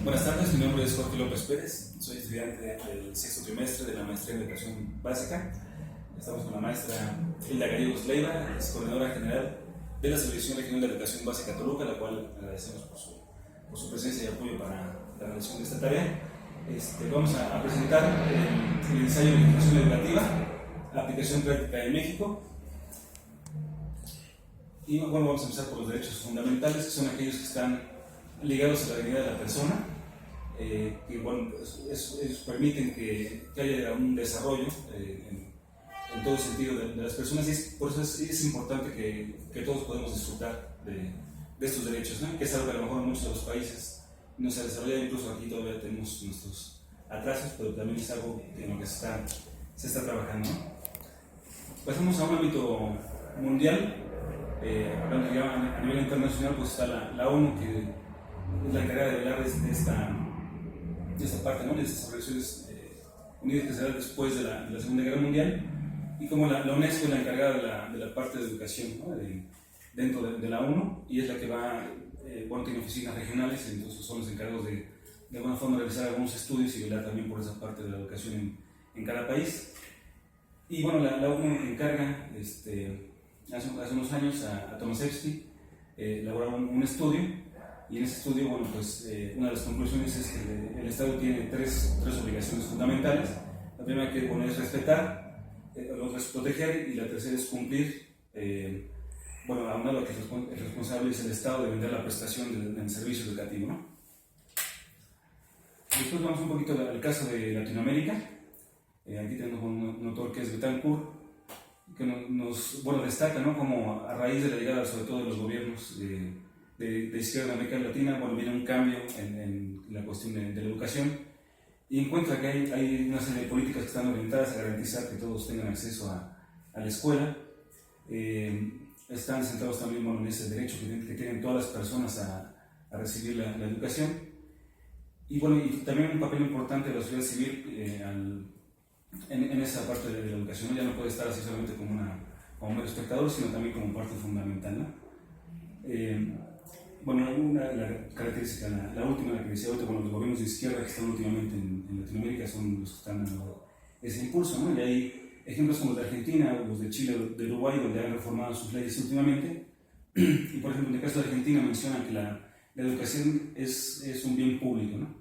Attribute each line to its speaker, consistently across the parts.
Speaker 1: Buenas tardes, mi nombre es Jorge López Pérez, soy estudiante del sexto trimestre de la maestría en educación básica. Estamos con la maestra Hilda Gallegos Leiva, es coordinadora general de la Subdirección Regional de Educación Básica Toluca, a la cual agradecemos por su presencia y apoyo para la realización de esta tarea. Vamos a presentar el ensayo de legislación educativa, aplicación práctica en México. Y bueno, vamos a empezar por los derechos fundamentales, que son aquellos que están ligados a la dignidad de la persona, que bueno, ellos permiten que haya un desarrollo en todo sentido de las personas, y por eso es importante que todos podamos disfrutar de estos derechos, ¿no? Que es algo que a lo mejor en muchos de los países no se ha desarrollado, incluso aquí todavía tenemos nuestros atrasos, pero también es algo en lo que se está trabajando, ¿no? Pasamos a un ámbito mundial. Hablando ya a nivel internacional, pues está la ONU, que es la encargada de velar de esta parte, ¿no? De estas Naciones Unidas, que se da después de la Segunda Guerra Mundial, y como la UNESCO es la encargada de la parte de educación, ¿no? Dentro de la ONU, y es la que va, bueno, tiene oficinas regionales, entonces son los encargados de alguna forma realizar algunos estudios y velar también por esa parte de la educación en cada país. Y bueno, la ONU encarga, hace unos años a Tomaszewski elaboraron un estudio, y en ese estudio, bueno, pues una de las conclusiones es que el Estado tiene tres obligaciones fundamentales. La primera, que bueno, es respetar, la otra es proteger, y la tercera es cumplir. Bueno, aunado a que el responsable es el Estado de vender la prestación del servicio educativo, ¿no? Después vamos un poquito al caso de Latinoamérica. Aquí tenemos un autor que es Betancourt, que nos destaca, ¿no? Como a raíz de la llegada, sobre todo de los gobiernos de izquierda en América Latina, bueno, viene un cambio en la cuestión de la educación, y encuentra que hay una serie de políticas que están orientadas a garantizar que todos tengan acceso a la escuela. Están centrados también, bueno, en ese derecho que tienen todas las personas a recibir la educación, y bueno, y también un papel importante de la sociedad civil en esa parte de la educación, ¿no? Ya no puede estar así solamente como mero espectador, sino también como parte fundamental, ¿no? Bueno, la característica, la última, la que decía ahorita, bueno, los gobiernos de izquierda que están últimamente en Latinoamérica son los que están dando ese impulso, ¿no? Y hay ejemplos como los de Argentina, los de Chile, de Uruguay, donde han reformado sus leyes últimamente. Y por ejemplo, en el caso de Argentina mencionan que la educación es un bien público, ¿no?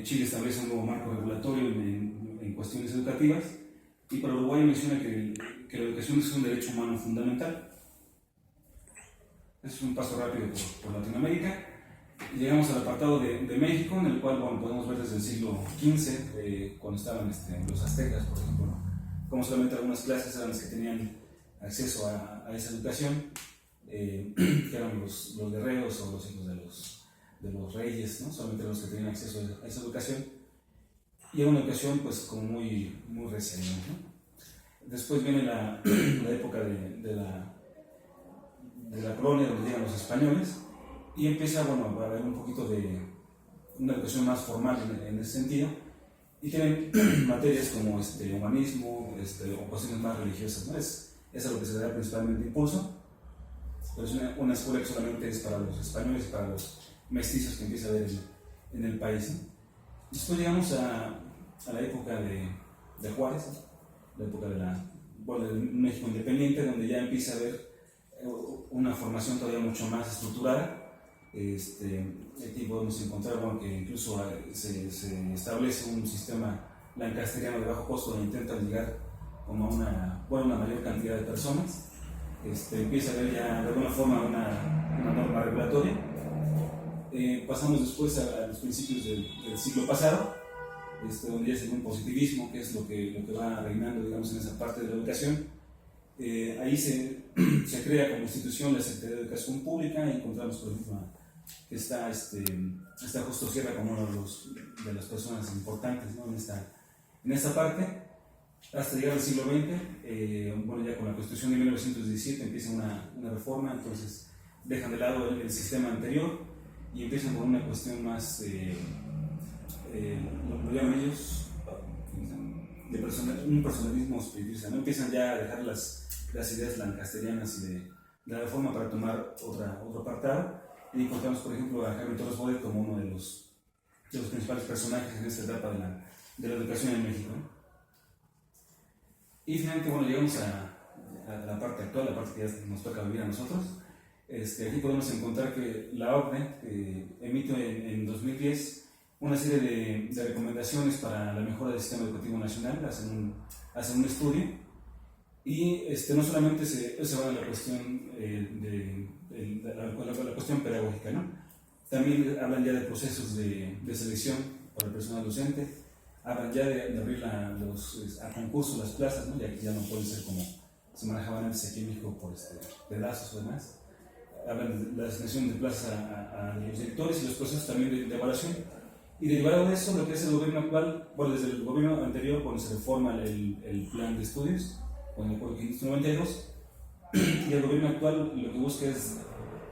Speaker 1: Chile establece un nuevo marco regulatorio en cuestiones educativas, y para Uruguay menciona que la educación es un derecho humano fundamental. Es un paso rápido por Latinoamérica. Llegamos al apartado de México, en el cual, bueno, podemos ver desde el siglo XV, cuando estaban los aztecas, por ejemplo, ¿no? Como solamente algunas clases eran las que tenían acceso a esa educación, que eran los guerreros o los hijos de los reyes, ¿no? Solamente los que tenían acceso a esa educación, y era una educación pues como muy reciente, ¿no? Después viene la época de la colonia, donde llegan los españoles, y empieza, bueno, a haber un poquito de una educación más formal en ese sentido, y tienen materias como humanismo, o cuestiones más religiosas, ¿no? Es a lo que se da principalmente impulso, pero es una escuela que solamente es para los españoles y para los mestizos que empieza a haber en el país, ¿no? Después llegamos a la época de Juárez, ¿no? La época del México independiente, donde ya empieza a haber una formación todavía mucho más estructurada. Aquí podemos encontrar, bueno, que incluso se establece un sistema lancasteriano de bajo costo, donde intentan llegar como a una mayor cantidad de personas. Empieza a haber ya de alguna forma una norma regulatoria. Pasamos después a los principios del siglo pasado, donde ya se ve un positivismo, que es lo que va reinando, digamos, en esa parte de la educación. Ahí se crea como institución la Secretaría de Educación Pública, y encontramos, por ejemplo, que está Justo Sierra como uno de las personas importantes, ¿no? en esta parte, hasta llegar al siglo XX. Bueno, ya con la Constitución de 1917 empieza una reforma, entonces dejan de lado el sistema anterior y empiezan con una cuestión más, lo llaman ellos, un personalismo espiritista, ¿no? Empiezan ya a dejar las ideas lancasterianas y de la reforma para tomar otro apartado, y encontramos, por ejemplo, a Jaime Torres Bodet como uno de los principales personajes en esta etapa de la educación en México, ¿no? Y finalmente, bueno, llegamos a la parte actual, la parte que ya nos toca vivir a nosotros. Aquí podemos encontrar que la OCDE emite en 2010 una serie de recomendaciones para la mejora del sistema educativo nacional, hacen un estudio y no solamente se va a la cuestión, la cuestión pedagógica, ¿no? También hablan ya de procesos de selección para el personal docente, hablan ya de abrir a concurso las plazas, ¿no? Ya no pueden ser como se manejaban antes aquí en México por pedazos o demás. Hablan de la asignación de plazas a los directores y los procesos también de evaluación. Y derivado de eso, lo que es el gobierno actual, bueno, desde el gobierno anterior, cuando se reforma el plan de estudios, con el acuerdo 592, y el gobierno actual lo que busca es,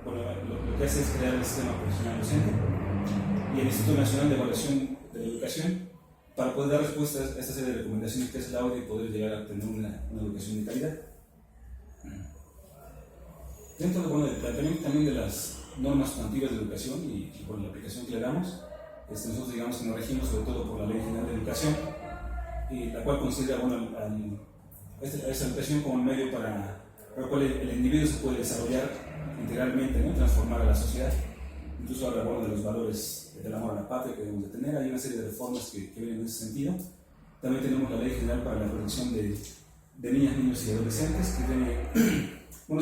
Speaker 1: bueno, lo que hace es crear el sistema profesional docente y el Instituto Nacional de Evaluación de la Educación para poder dar respuesta a esta serie de recomendaciones que hace la OCDE y poder llegar a tener una educación de calidad. Dentro del planteamiento también de las normas sustantivas de educación y por la aplicación que le damos, nosotros digamos que nos regimos sobre todo por la Ley General de Educación, la cual considera esta educación como un medio para el cual el individuo se puede desarrollar integralmente, ¿no? Transformar a la sociedad. Incluso habla de los valores del amor a la patria que debemos de tener. Hay una serie de reformas que vienen en ese sentido. También tenemos la Ley General para la Protección de Niñas, Niños y Adolescentes, que tiene,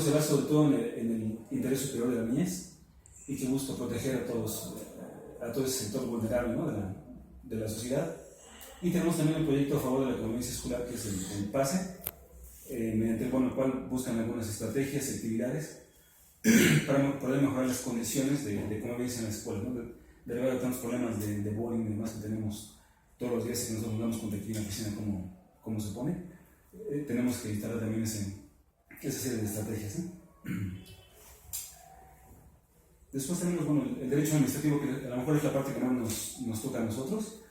Speaker 1: se basa sobre todo en el interés superior de la niñez y que busca proteger a todo ese sector vulnerable, ¿no? de la sociedad. Y tenemos también el proyecto a favor de la convivencia escolar, que es el PASE, mediante el cual buscan algunas estrategias y actividades para poder mejorar las condiciones de convivencia en la escuela, ¿no? Derivado de tantos problemas de bullying y demás que tenemos todos los días y que nosotros nos damos cuenta aquí en la oficina cómo se pone, tenemos que instalar también esa serie de estrategias, ¿no? Después tenemos el derecho administrativo, que a lo mejor es la parte que más nos toca a nosotros.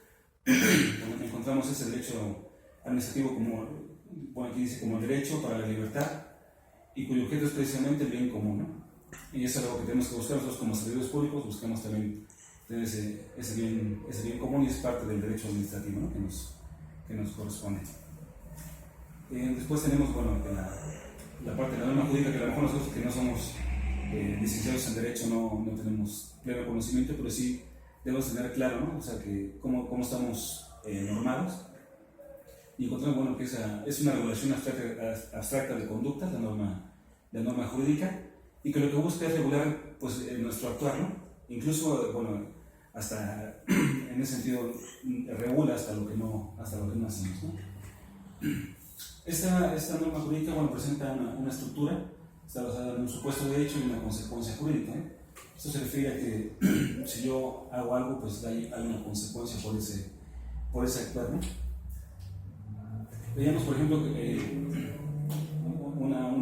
Speaker 1: Donde encontramos ese derecho administrativo aquí dice como el derecho para la libertad y cuyo objeto es precisamente el bien común, ¿no? Y eso es algo que tenemos que buscar nosotros como servidores públicos, buscamos también tener ese bien común y es parte del derecho administrativo, ¿no? que nos corresponde. Después tenemos la parte de la norma jurídica, que a lo mejor nosotros que no somos licenciados en Derecho no tenemos pleno conocimiento, pero sí debemos tener claro, ¿no? O sea, que cómo estamos normados. Y encontramos que es una regulación abstracta de conducta, la norma jurídica, y que lo que busca es regular nuestro actuar, ¿no? Incluso, hasta en ese sentido regula hasta lo que no hacemos, ¿no? Esta norma jurídica presenta una estructura, está basada en un supuesto de hecho y una consecuencia jurídica, ¿eh? Esto se refiere a que si yo hago algo, pues hay una consecuencia por ese actuar, ¿no? Veíamos, por ejemplo, un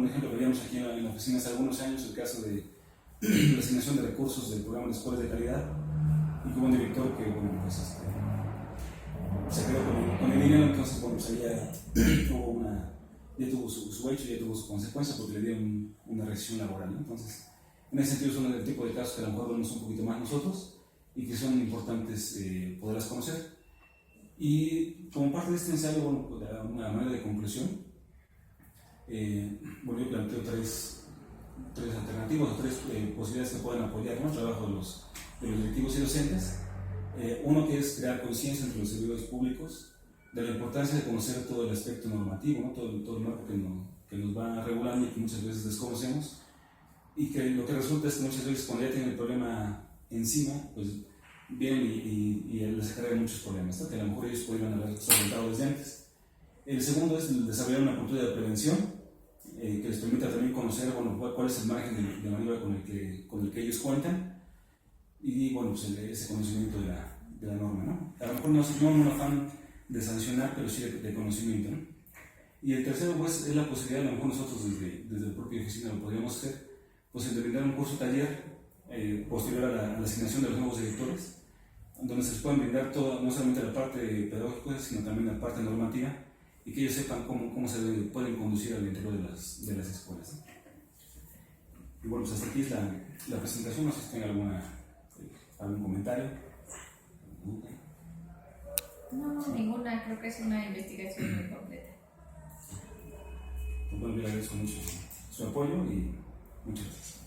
Speaker 1: ejemplo que veíamos aquí en la oficina hace algunos años, el caso de la asignación de recursos del programa de escuelas de calidad, y hubo un director que se quedó con el dinero, entonces ya tuvo su hecho, ya tuvo su consecuencia porque le dieron una rescisión laboral, ¿no? Entonces, en ese sentido son el tipo de casos que a lo mejor vemos un poquito más nosotros y que son importantes poderlas conocer. Y como parte de este ensayo, una manera de conclusión, yo planteo tres alternativas o tres posibilidades que pueden apoyar, ¿no?, el trabajo de los directivos y docentes. Uno que es crear conciencia entre los servidores públicos de la importancia de conocer todo el aspecto normativo, ¿no?, todo el marco que nos va regulando y que muchas veces desconocemos, y que lo que resulta es que muchas veces cuando ya tienen el problema encima, pues vienen y les acarrean muchos problemas, ¿no?, que a lo mejor ellos podrían haber solventado desde antes. El segundo es el desarrollar una cultura de prevención que les permita también conocer cuál es el margen de maniobra con el que ellos cuentan y ese conocimiento de la norma, ¿no? A lo mejor no un afán de sancionar, pero sí de conocimiento, ¿no? Y el tercero es la posibilidad, a lo mejor nosotros desde la propia oficina lo podríamos hacer, de brindar un curso taller posterior a la asignación de los nuevos directores, donde se les pueden brindar no solamente la parte pedagógica, sino también la parte normativa, y que ellos sepan cómo se pueden conducir al interior de las escuelas, ¿no? Y hasta aquí es la presentación, no sé si tienen algún comentario.
Speaker 2: No, ninguna, creo que es una investigación muy completa.
Speaker 1: Bueno, yo le agradezco mucho su apoyo y muchas gracias.